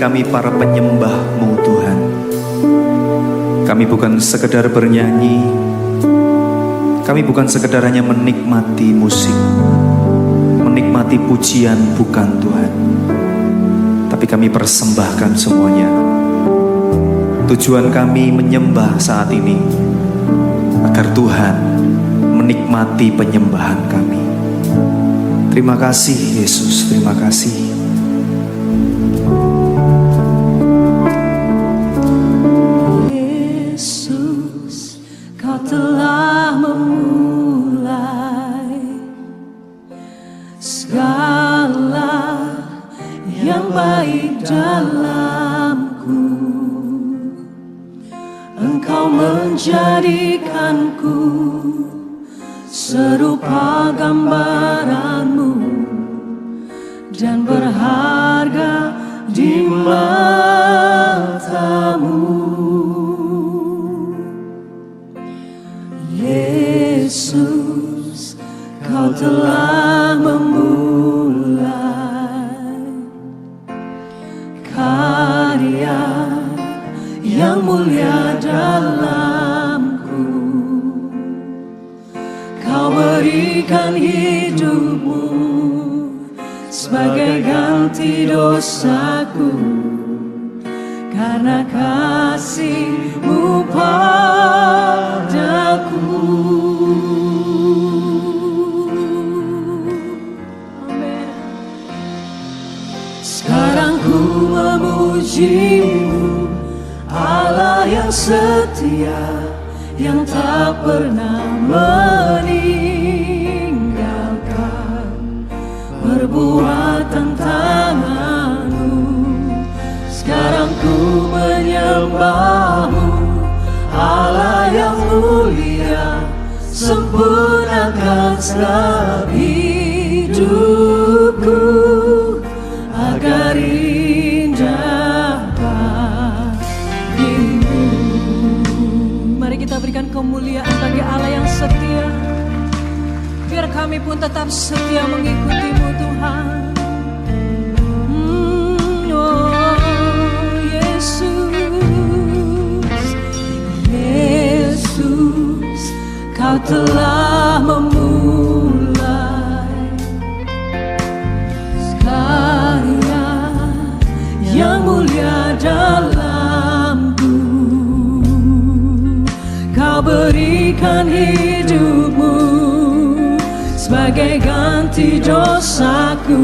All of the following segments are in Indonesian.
kami para penyembah-Mu Tuhan. Kami bukan sekedar bernyanyi, kami bukan sekedar hanya menikmati musik, menikmati pujian, bukan Tuhan. Tapi kami persembahkan semuanya. Tujuan kami menyembah saat ini agar Tuhan menikmati penyembahan kami. Terima kasih Yesus, terima kasih. Yesus, Kau telah memulai segala yang baik dalamku. Engkau menjadikanku serupa gambaran-Mu dan berharga di mata-Mu. Yesus, Kau telah memulai karya yang mulia dalamku. Kau berikan hidup-Mu sebagai ganti dosaku, karena kasih-Mu padaku. Amin. Sekarang ku memuji-Mu, Allah yang setia, yang tak pernah meninggalkan perbuatan tangan-Mu. Sekarang ku menyembah-Mu, Allah yang mulia, sempurnakan setiap hidupku agar indah bagimu. Mari kita berikan kemuliaan bagi Allah yang setia. Biar kami pun tetap setia mengikuti-Mu Tuhan. Yesus, Kau telah memulai karya yang mulia dalamku. Kau berikan hidup-Mu sebagai ganti dosaku,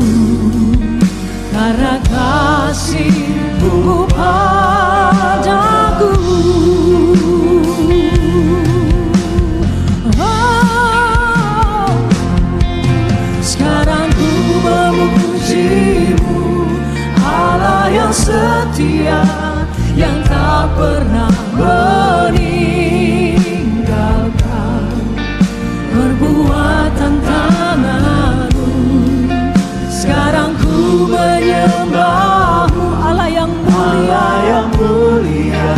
karena kasih-Mu padaku. Oh, sekarang ku memuji-Mu, Allah yang setia, yang tak pernah meninggalkan perbuatan tangan-Mu. Sekarang ku menyembah-Mu, Allah yang mulia,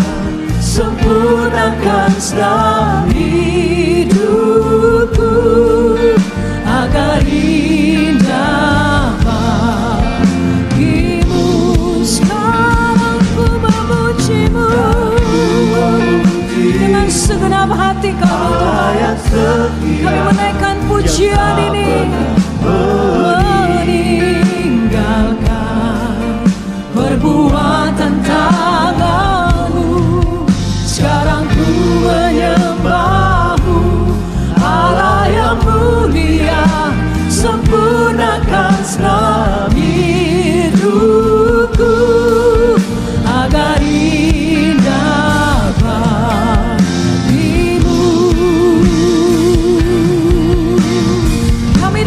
sempurnakan setiap hidupku agar indah bagimu. Sekarang ku memuji-Mu dengan segenap hati kami, Tuhan. Kami menaikkan pujian ini, meninggalkan perbuatan tangan-Mu. Sekarang ku menyembah-Mu, Allah yang mulia, sempurnakan setiap hidupku agar indah bagimu. Kami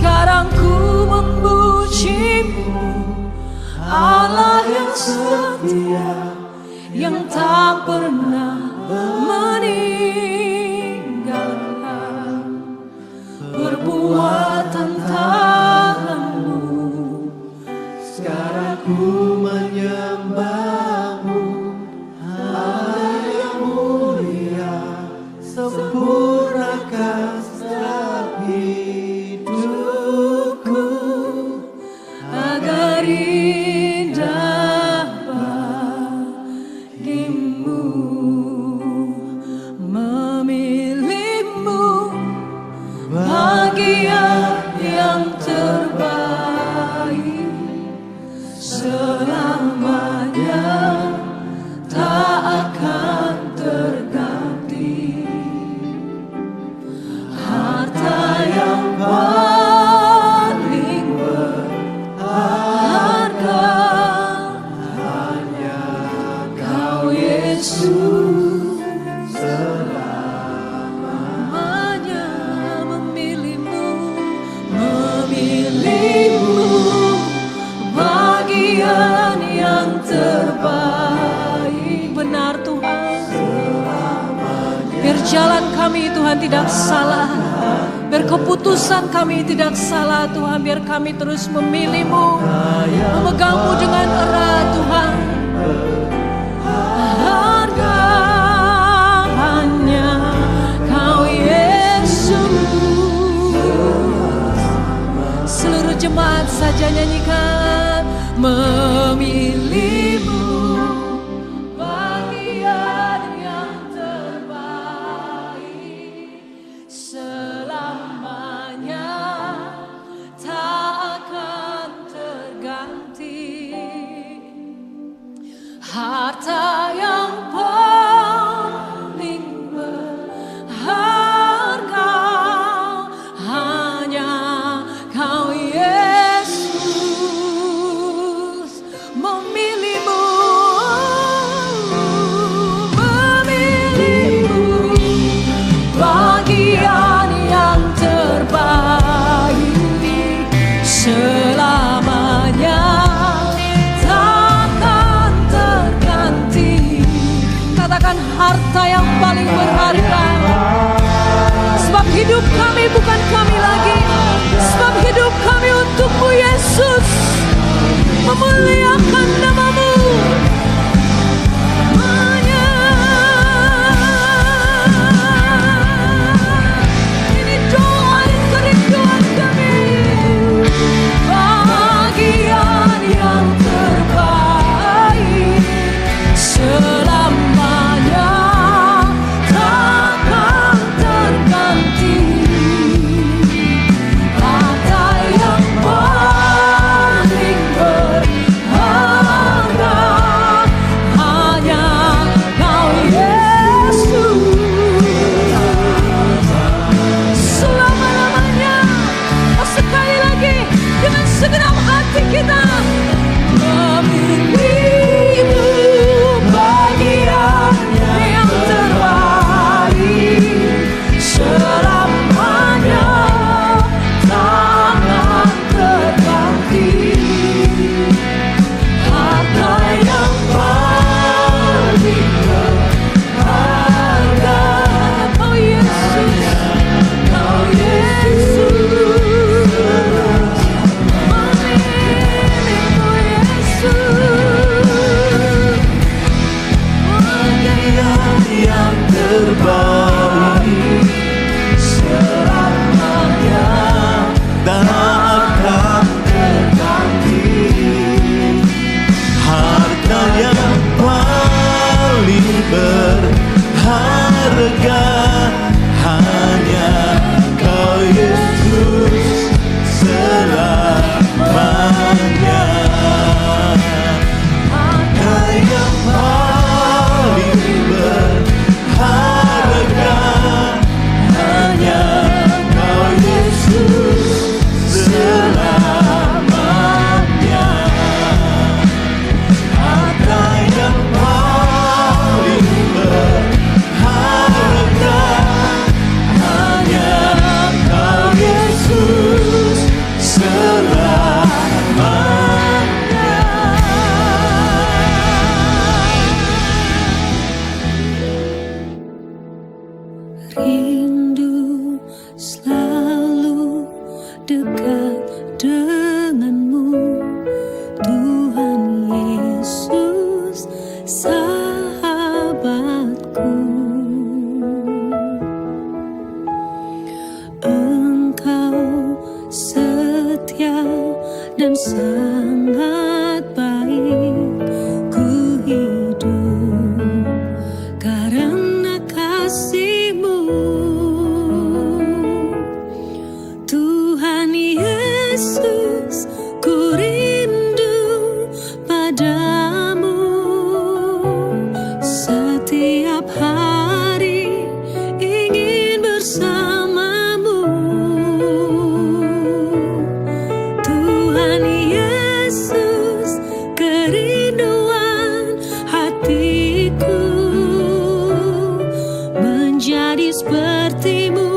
Sekarang ku memujimu, Allah yang setia, yang tak pernah meninggalkan perbuatan tanganmu. Sekarang ku menyembahmu, Allah yang mulia, sempurnakan setiap hidupku agar indah bagimu memilihmu, bagian yang terbaik selamanya tak akan terganti. Harta yang paling berharga hanya Kau Yesus, selamanya memilihmu, bagian yang terbaik. Benar Tuhan, biar jalan kami Tuhan tidak salah, biar keputusan kami tidak salah Tuhan, biar kami terus memilihmu, memegangmu dengan erat Tuhan. Harga hanya Kau Yesus. Seluruh jemaat saja nyanyikan, memilihmu, bagian yang terbaik selamanya tak akan terganti. Harta yang paling berharga hanya Kau Yesus. Memilihmu, bagian yang terbaik selamanya takkan terganti. Katakan harta yang paling berharga, sebab hidup kami bukan kami lagi, sebab hidup kami untukmu Yesus, memuliakan namamu. Ini doa dan kerinduan kami, bagian yang terbaik selamanya takkan terganti. Harta yang paling berharga rindu selalu dekat denganmu, Tuhan Yesus sahabatku. Engkau setia dan sangat baik, ku hidup karena kasih-Mu. Tuhan Yesus, ku rindu padamu, setiap hari ingin bersamamu. Tuhan Yesus, kerinduan hatiku, menjadi seperti-Mu,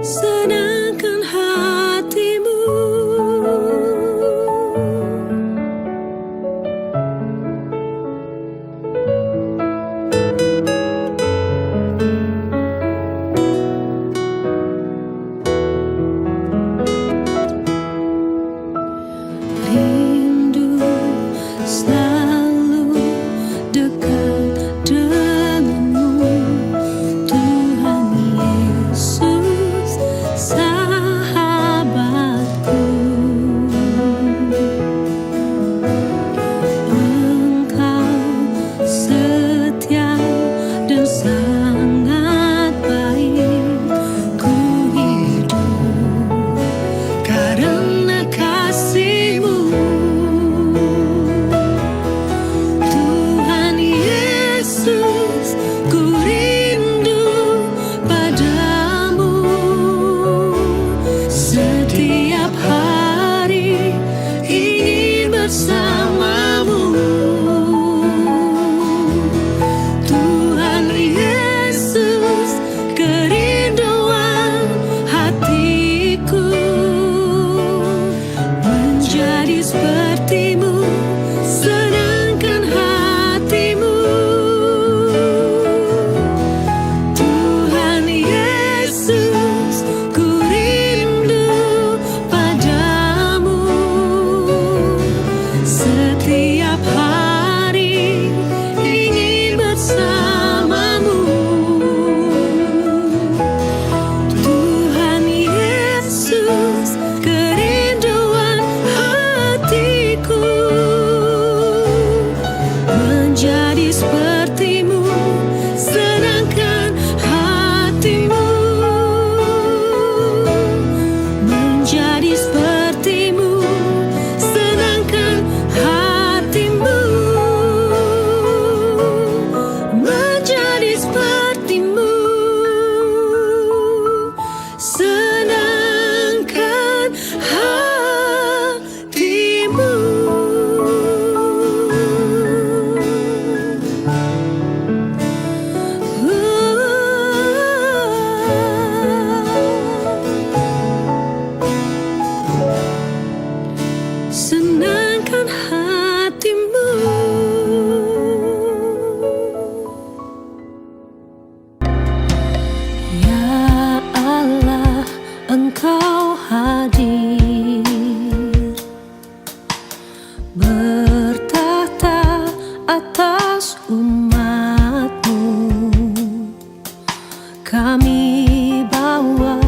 senangkan hati-Mu. Rindu selalu dekat denganmu, Tuhan Yesus sahabatku. Engkau setia dan sangat baik, ku hidup karena kasih-Mu. Tuhan Yesus, ku rindu padamu, setiap hari ingin bersamamu. Tuhan Yesus, kerinduan hatiku, menjadi seperti-Mu, senangkan hati-Mu. Tuhan Yesus, ku rindu padamu, setiap hari ingin bersamamu. Tuhan Yesus, kerinduan hatiku, menjadi seperti-Mu, senangkan hati-Mu. Menjadi seperti-Mu, senangkan hati-Mu. Menjadi seperti-Mu, senangkan hati-Mu. Senangkan hati-Mu. Ya Allah, Engkau hadir, bertahta atas umat-Mu. Kami bawa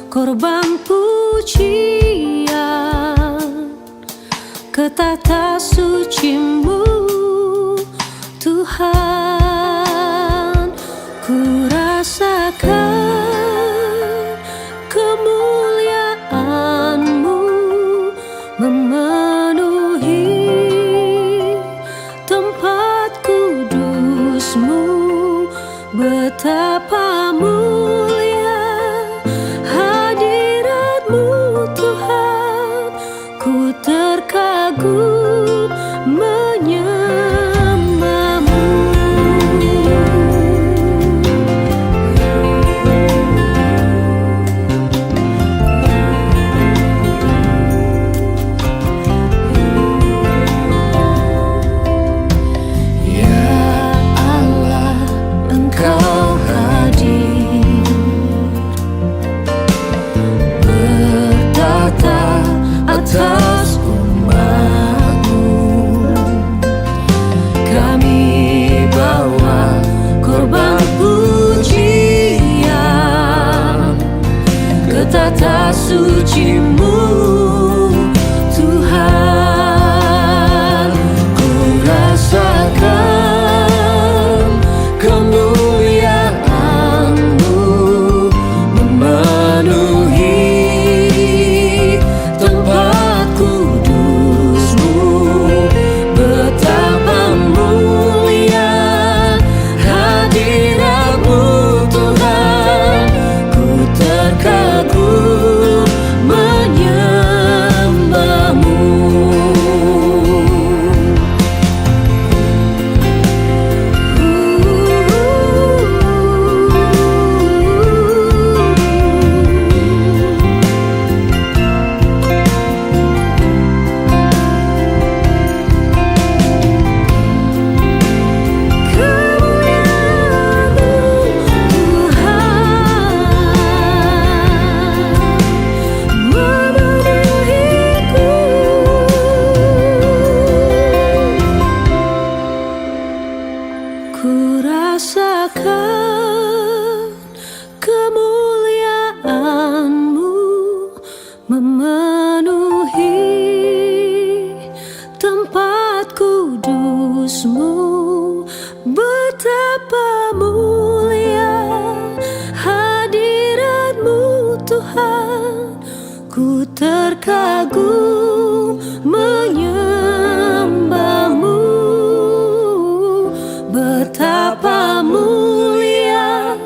korban pujian ke tahta suci-Mu, Tuhan. Ku rasakan kemuliaan-Mu memenuhi tempat kudus-Mu. Betapa mulia hadirat-Mu, Tuhan. Ku terkagum menyembah-Mu. suci-Mu Tuhan. Ku rasakan kemuliaan-Mu memenuhi tempat kudus-Mu. Betapa mulia hadirat-Mu Tuhan. Ku terkagum menyembah-Mu. Ku rasakan kemuliaan-Mu memenuhi tempat kudus-Mu. Betapa mulia hadirat-Mu Tuhan. Ku terkagum menyembah-Mu. Betapa mulia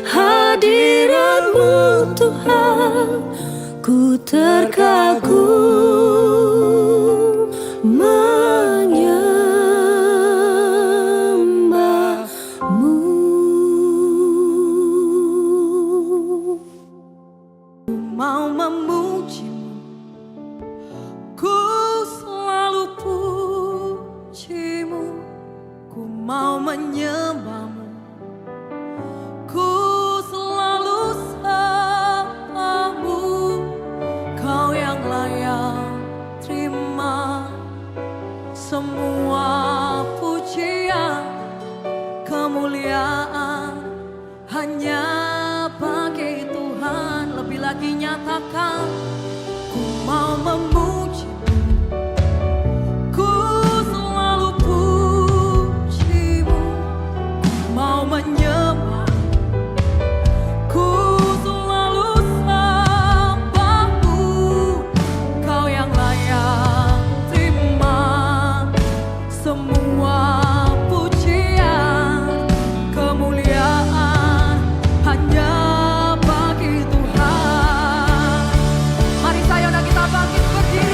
hadirat-Mu Tuhan. Ku terkagum menyembah-Mu. Ku mau memuji-Mu, ku selalu puji-Mu. Ku mau menyembah-Mu, ku selalu sembah-Mu. Kau yang layak terima semua pujian, kemuliaan hanya bagi Tuhan. Lebih lagi nyatakan, ku mau memuji, ku selalu puji-Mu. Mau menyembah, ku selalu sembah-Mu. Kau yang layak terima semua pujian, kemuliaan hanya bagi Tuhan. Mari sayang kita bangkit berdiri.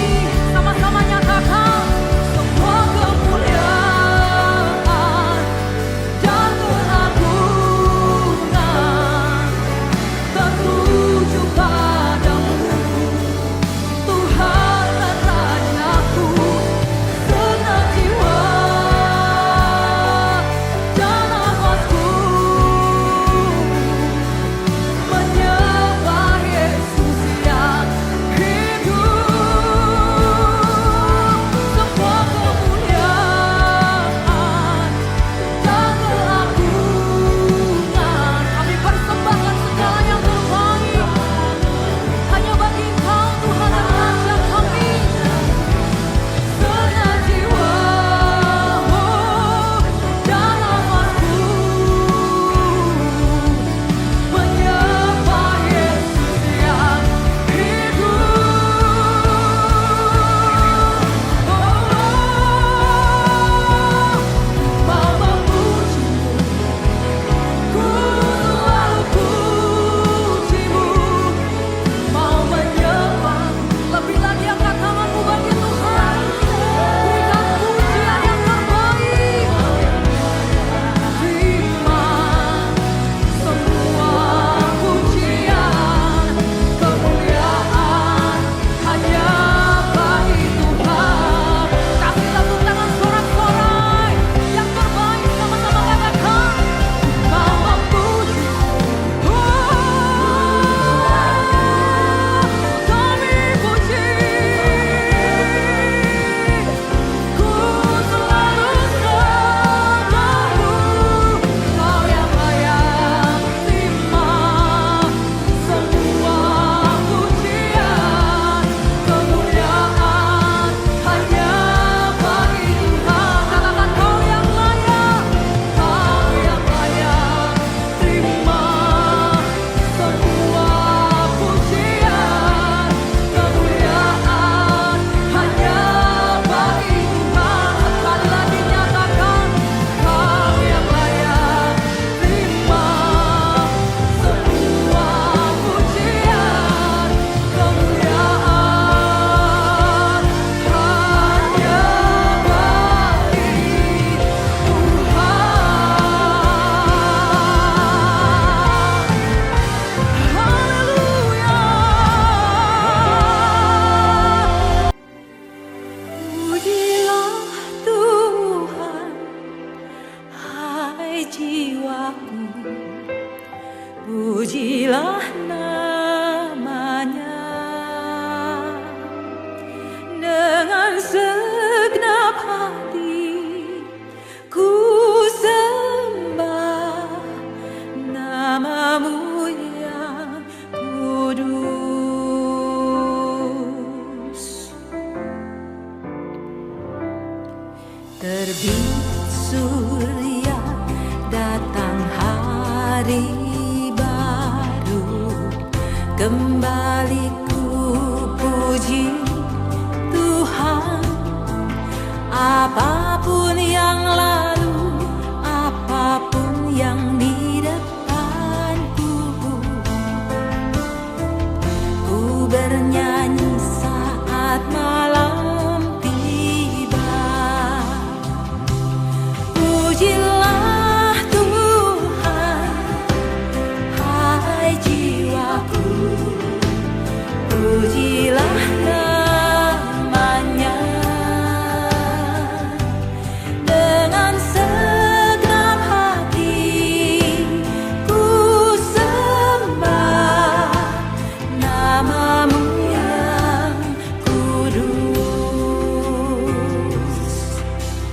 pujilah namanya. Dengan segenap hati ku sembah namamu yang kudus. Terbit surya, datang hari baru, kembali ku puji Tuhan. Apapun yang lalu, apapun yang di depanku, ku bernyanyi saat malam tiba. Pujilah Tuhan, hai jiwaku, pujilah namanya. Dengan segenap hati ku sembah namamu yang kudus.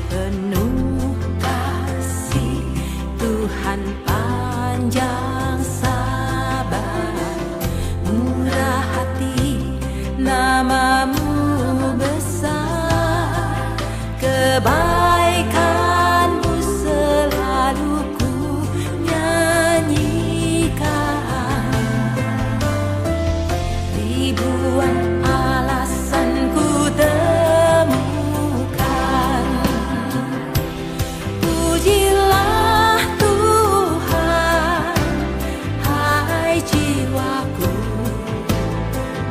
Penuh kasih Tuhan, panjang sabar, murah hati, namamu besar. Kebaikanmu selalu ku nyanyikan. Ribuan alasan ku temukan. Pujilah Tuhan, hai jiwaku,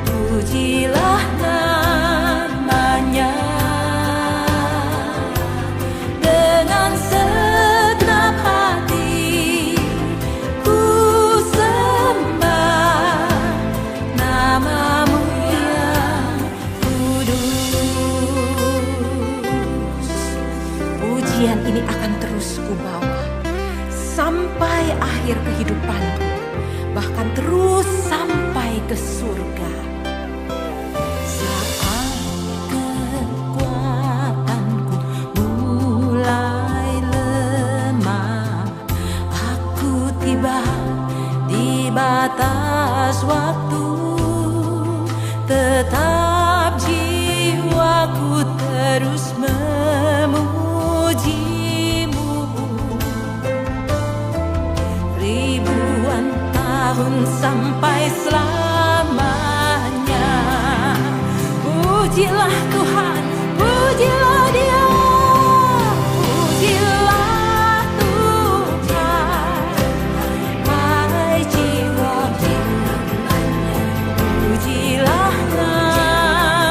pujilah namanya. Dengan segenap hati ku sembah namamu yang kudus. Pujian ini akan terus kubawa sampai akhir kehidupanku, bahkan terus sampai ke surga. Saat kekuatanku mulai lemah, aku tiba di batas waktu, tetap jiwaku terus memujimu. Ribuan tahun sampai selamanya. Pujilah Tuhan, pujilah Dia, pujilah Tuhan, hai jiwaku, pujilah namanya.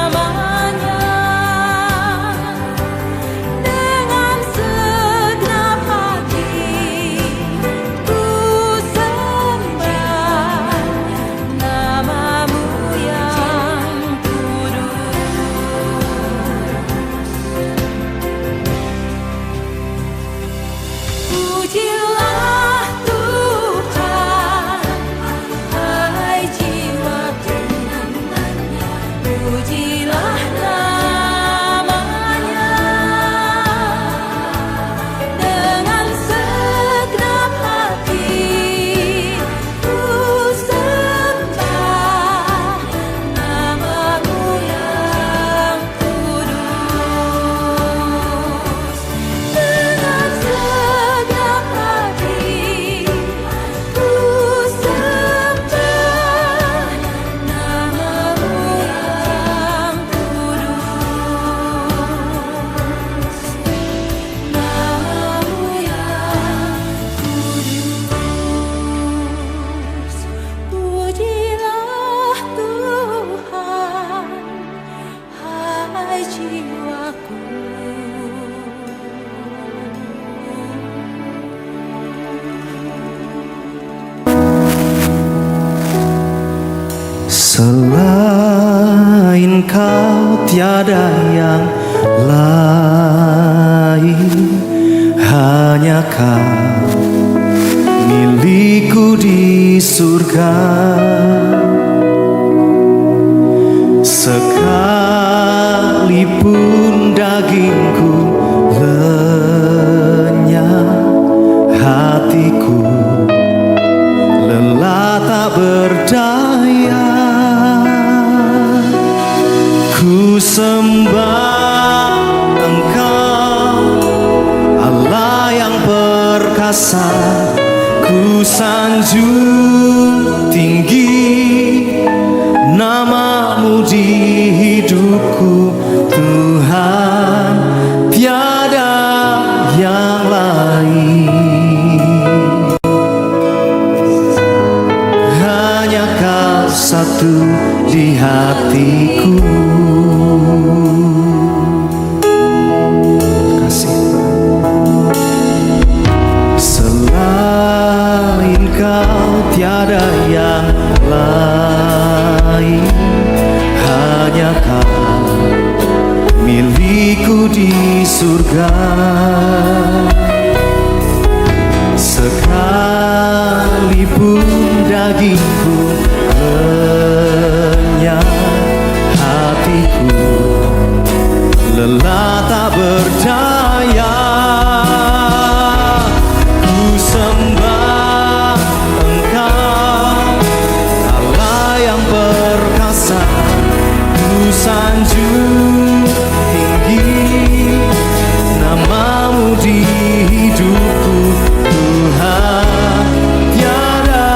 Dengan segenap hati ku sembah namamu yang Selain Kau tiada yang lain, hanya Kau milikku di surga. Sekalipun dagingku lenyap, hatiku lelah tak berdaya. Ku sembah Engkau, Allah yang perkasa. Ku sanjung tinggi namamu di hidupku, Tuhan, tiada yang lain. Hanya Kau satu di hatiku. Selain Kau tiada yang lain. Hanya Kau milikku di surga. Sekalipun dagingku lenyap, hatiku lelah tak berdaya. Ku sembah Engkau, Allah yang perkasa. Ku sanjung tinggi namamu di hidupku, Tuhan, tiada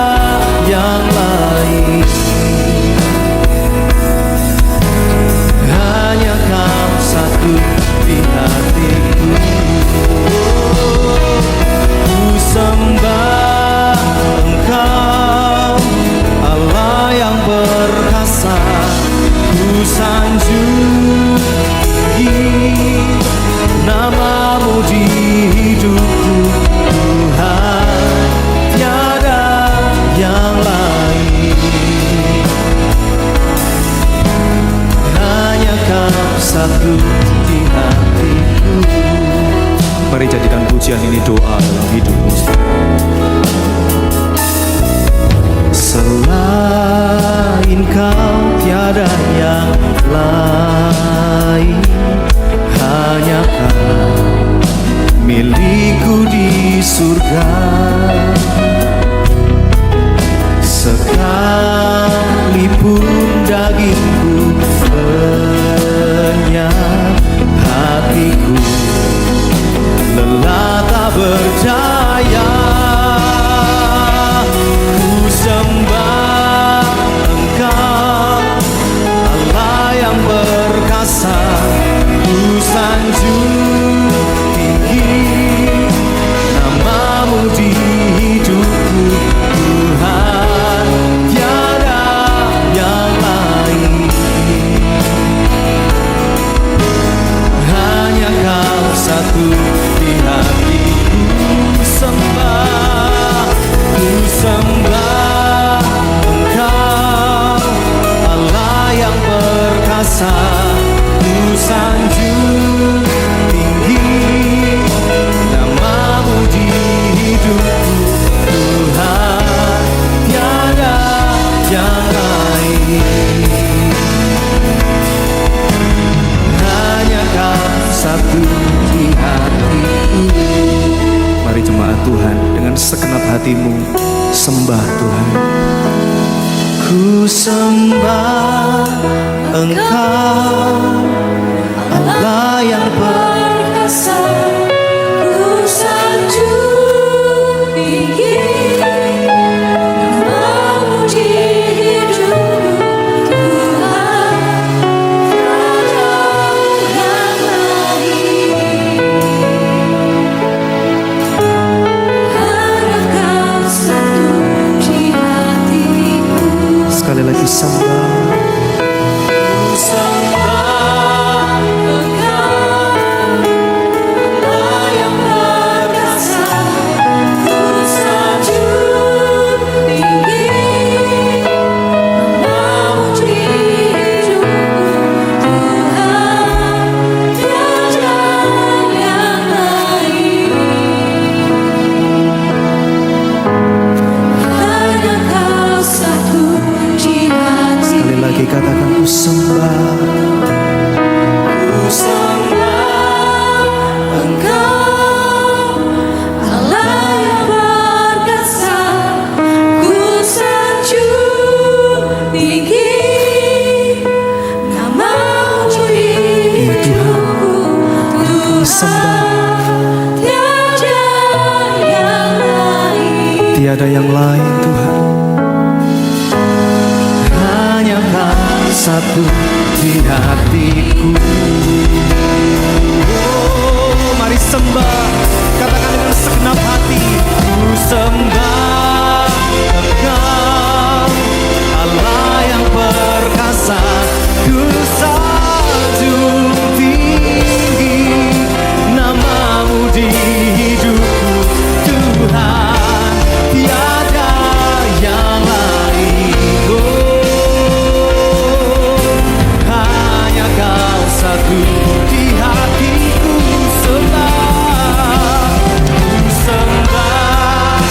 yang lain. Hanya Kau satu di hatiku. Ku sembah Engkau, Allah yang perkasa. Ku sanjung tinggi namamu di hidupku, Tuhan, tiada yang lain. Hanya Kau satu di hatiku. Mari jadikan pujian ini doa dalam hidupmu. Selain Kau tiada yang lain. Hanya Kau milikku di surga. Sekalipun dagingku lenyap, hatiku lelah tak berdaya. Ku sembah Engkau, Allah yang perkasa. Ku sanjung tinggi namamu di hidupku, Tuhan, tiada yang lain. Hanya Kau satu di hatiku. Ku sembah Engkau, Allah yang perkasa. Ku sanjung tinggi namamu di hidupku, Tuhan, tiada yang lain. Hanya Kau satu di hatiku. Mari jemaat Tuhan, dengan segenap hatimu sembah Tuhan. Ku sembah Engkau, Allah yang perkasa. Ku sanjung tinggi namamu di hidupku, Tuhan, tiada yang lain. Hanya Kau satu di hatiku. Sekali lagi sembah. Ku sembah Engkau, Allah yang perkasa. Ku sanjung tinggi namamu di hidupku, Tuhan, tiada yang lain. Hanya Kau katakan ku sembah. Ku sembah Engkau, Allah yang perkasa. Ku sanjung tinggi nama-Mu di hidupku. Tuhan, tiada yang lain Tuhan. Hanya Kau satu di hatiku. Oh, mari sembah, katakan dengan segenap hati. Ku sembah Engkau, Allah yang perkasa. Ku sanjung tinggi nama-Mu di hidupku. Tuhan, tiada yang lain. Oh, hanya Kau satu di hatiku. Sembah, ku sembah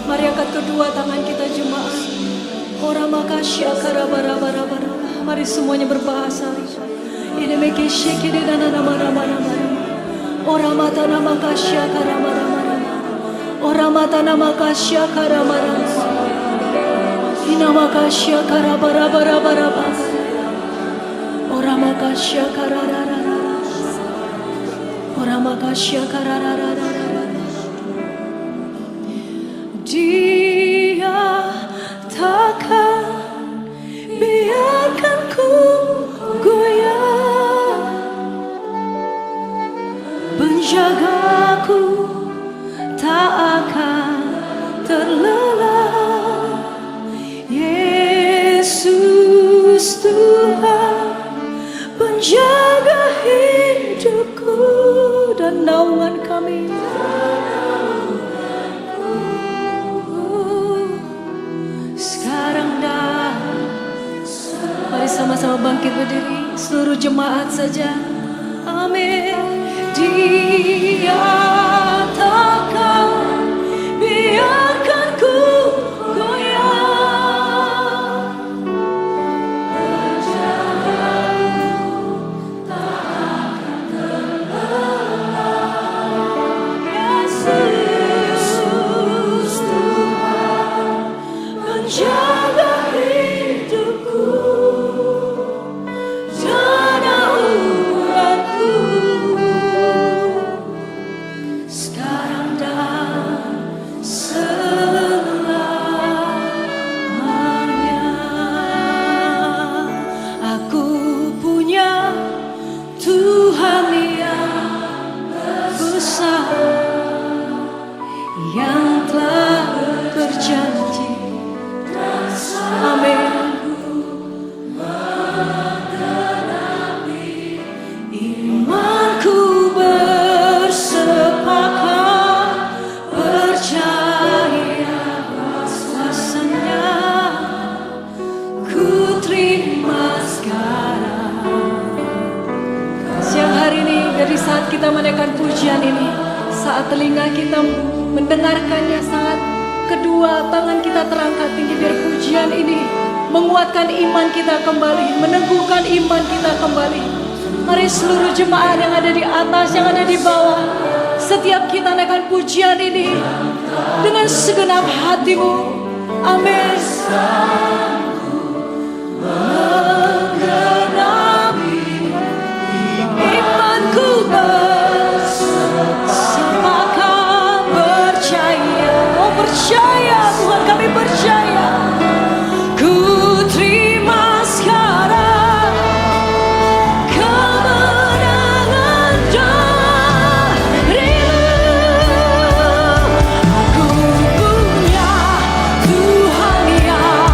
Mari angkat kedua tangan kita jemaat. Ora makasya karabara bara bara. Mari semuanya berbahasa. Ini mekeshe kide dana nama nama nama. Ora mata nama kasya karabara bara. Ora mata nama kasya karabara. Ina makasya karabara bara bara bara. Ora makasya kararara. Ora makasya kararara. Dia takkan biarkan ku goyah, penjagaku tak akan terlelap. Yesus Tuhan, penjaga hidupku dan naungan kami. Sekarang dah, mari sama-sama bangkit berdiri, seluruh jemaat saja. Amin. Dia takkan biarkan ku goyah, Yesus Tuhan, menjaga hidupku dan naunganku sekarang dan selamanya. Aku punya Tuhan yang besar, yang telah berjanji. Amin. Imanku bersepakat, percaya kuasanya, ku terima sekarang. Siang hari ini, dari saat kita menaikkan pujian ini, saat telinga kita mendengarkannya, saat kedua tangan kita terangkat tinggi, biar pujian ini menguatkan iman kita kembali, meneguhkan iman kita kembali. Mari seluruh jemaat yang ada di atas, yang ada di bawah, setiap kita naikkan pujian ini dengan segenap hatimu. Amin. Menggenapi imanku bersepakat, percaya. Oh percaya Tuhan, kami percaya. Ku terima sekarang kemenangan darimu. Aku punya Tuhan yang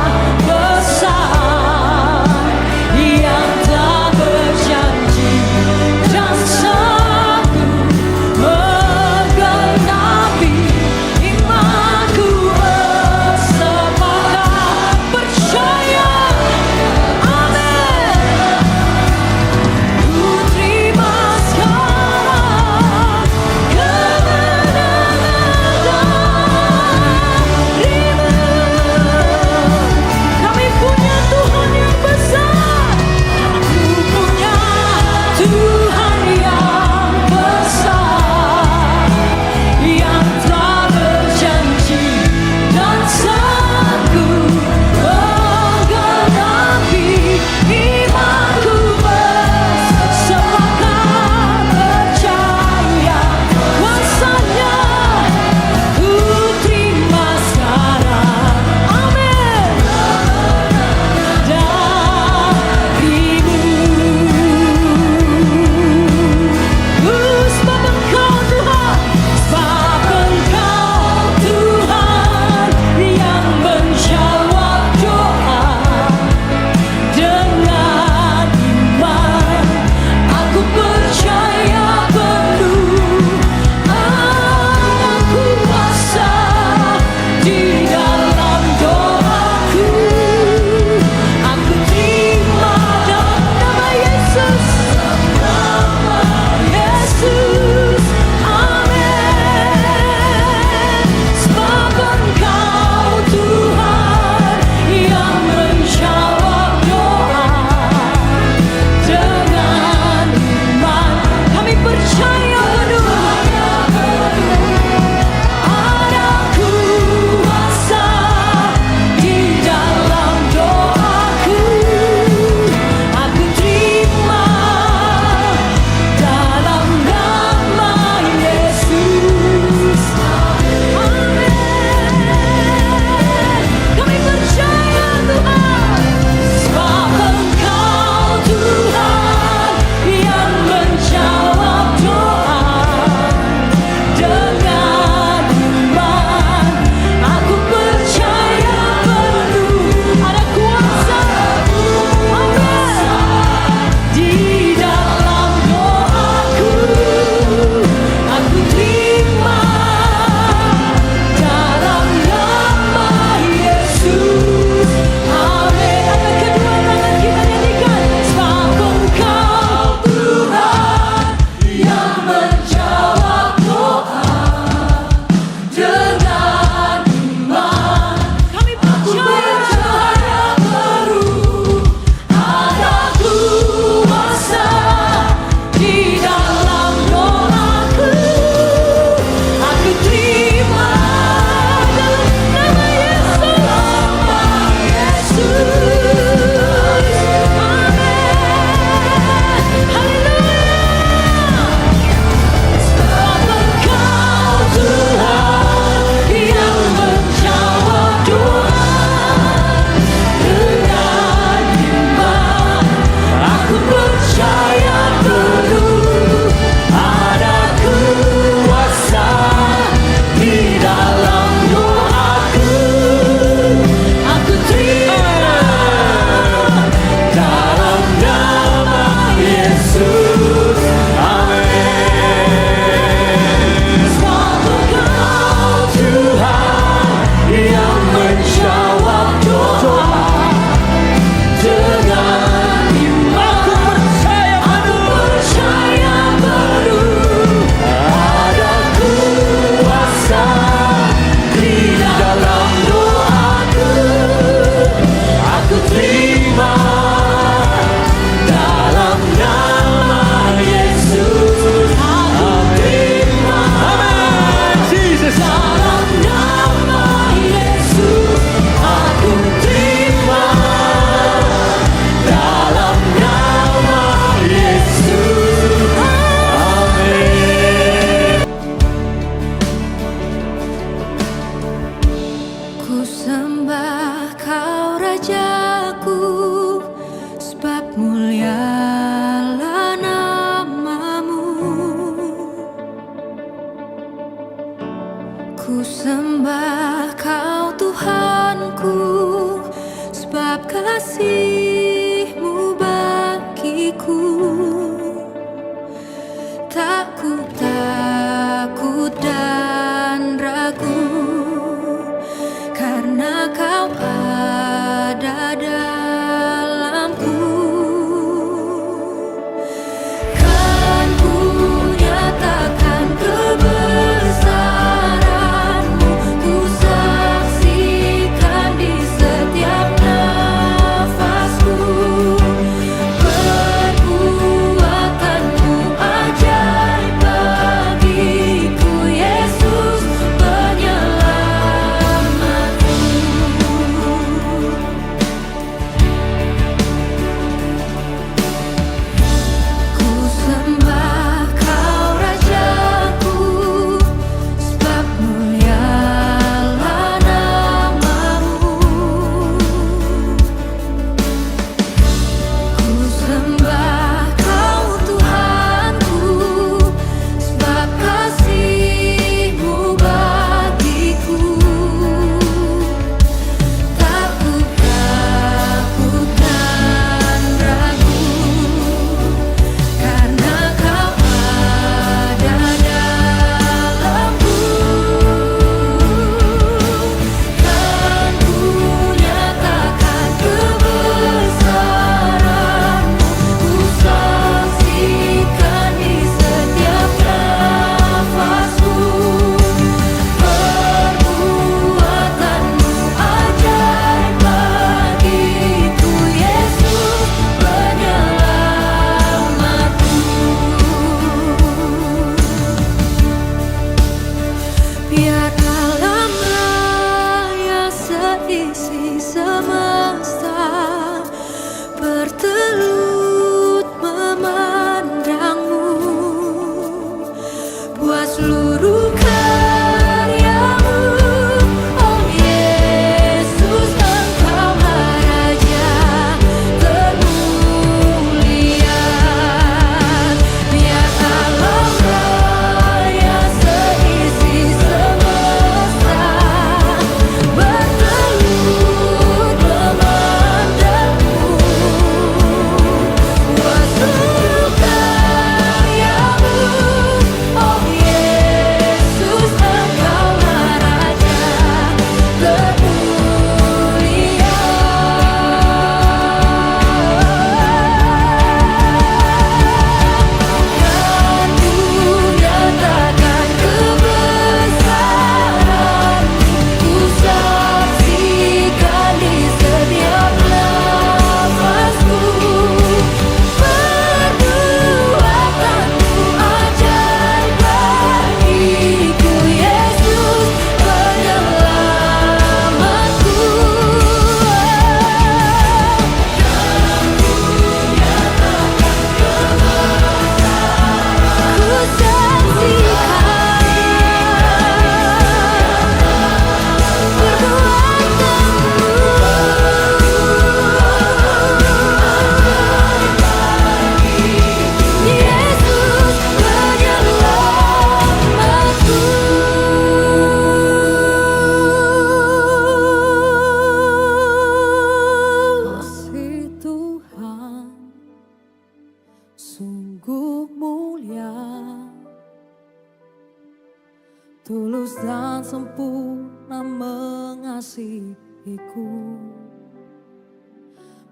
tulus dan sempurna mengasihiku.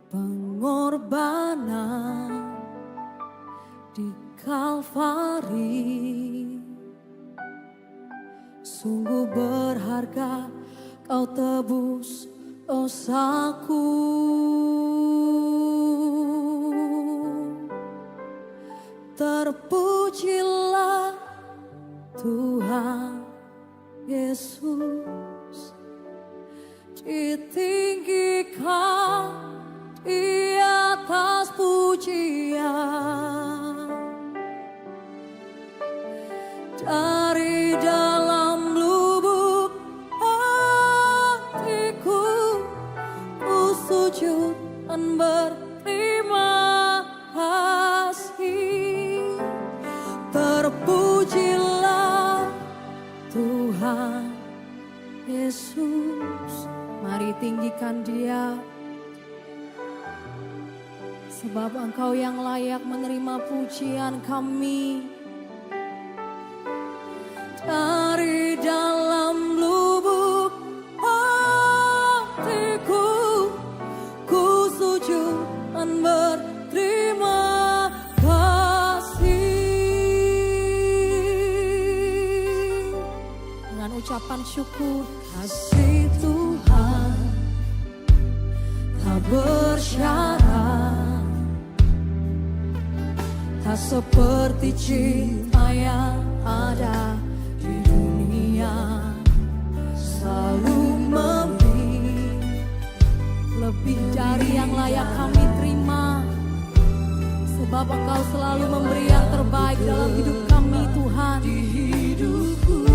Pengorbanan di Kalvari sungguh berharga, kau tebus dosaku. Terpujilah Tuhan Yesus, ditinggikan di atas pujian. Dari dalam lubuk hatiku, ku sujud dan berterima kasih. Terpujilah Tuhan Yesus. Mari tinggikan Dia, sebab Engkau yang layak menerima pujian kami. Dari dalam lubuk hatiku, ku sujud dan berterima kasih. Dengan ucapan syukur, kasih Tuhan tak bersyarat, tak seperti cinta yang ada di dunia. Selalu lebih dari yang layak kami terima, sebab Engkau selalu memberi yang terbaik dalam hidup kami Tuhan. Di hidupku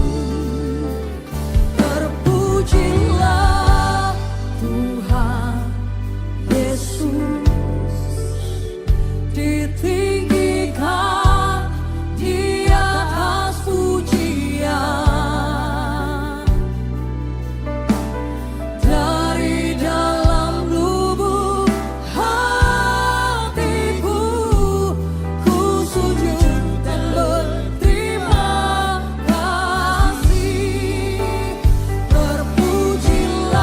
terpujilah Tuhan Yesus, ditinggikan di atas pujian. Dari dalam lubuk hatiku, ku sujud dan berterima kasih. Terpujilah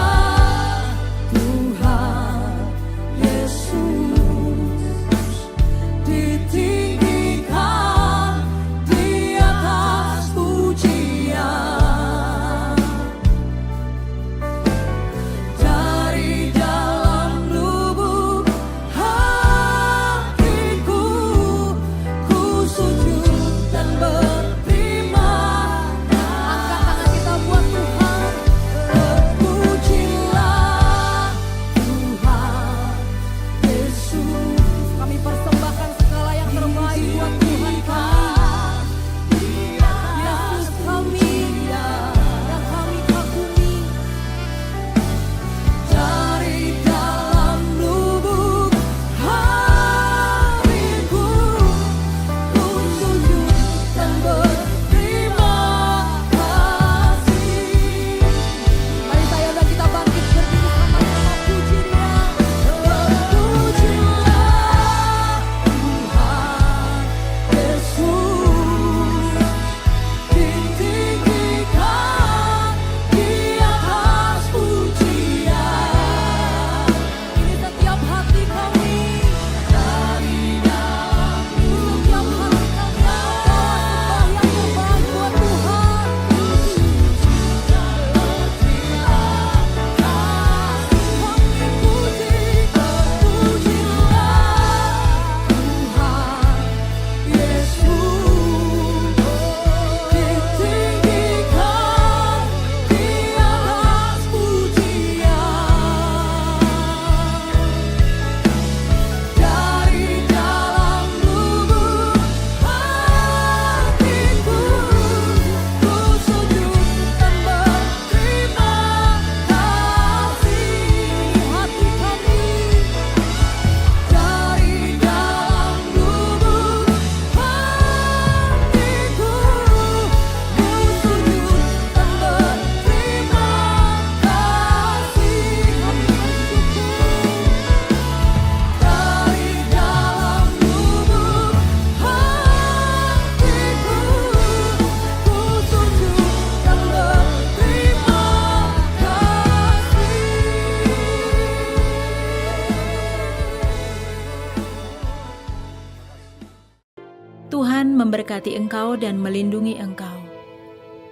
memberkati engkau dan melindungi engkau.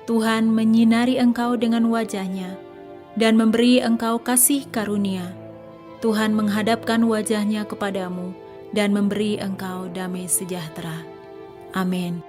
Tuhan menyinari engkau dengan wajah-Nya dan memberi engkau kasih karunia. Tuhan menghadapkan wajah-Nya kepadamu dan memberi engkau damai sejahtera. Amin.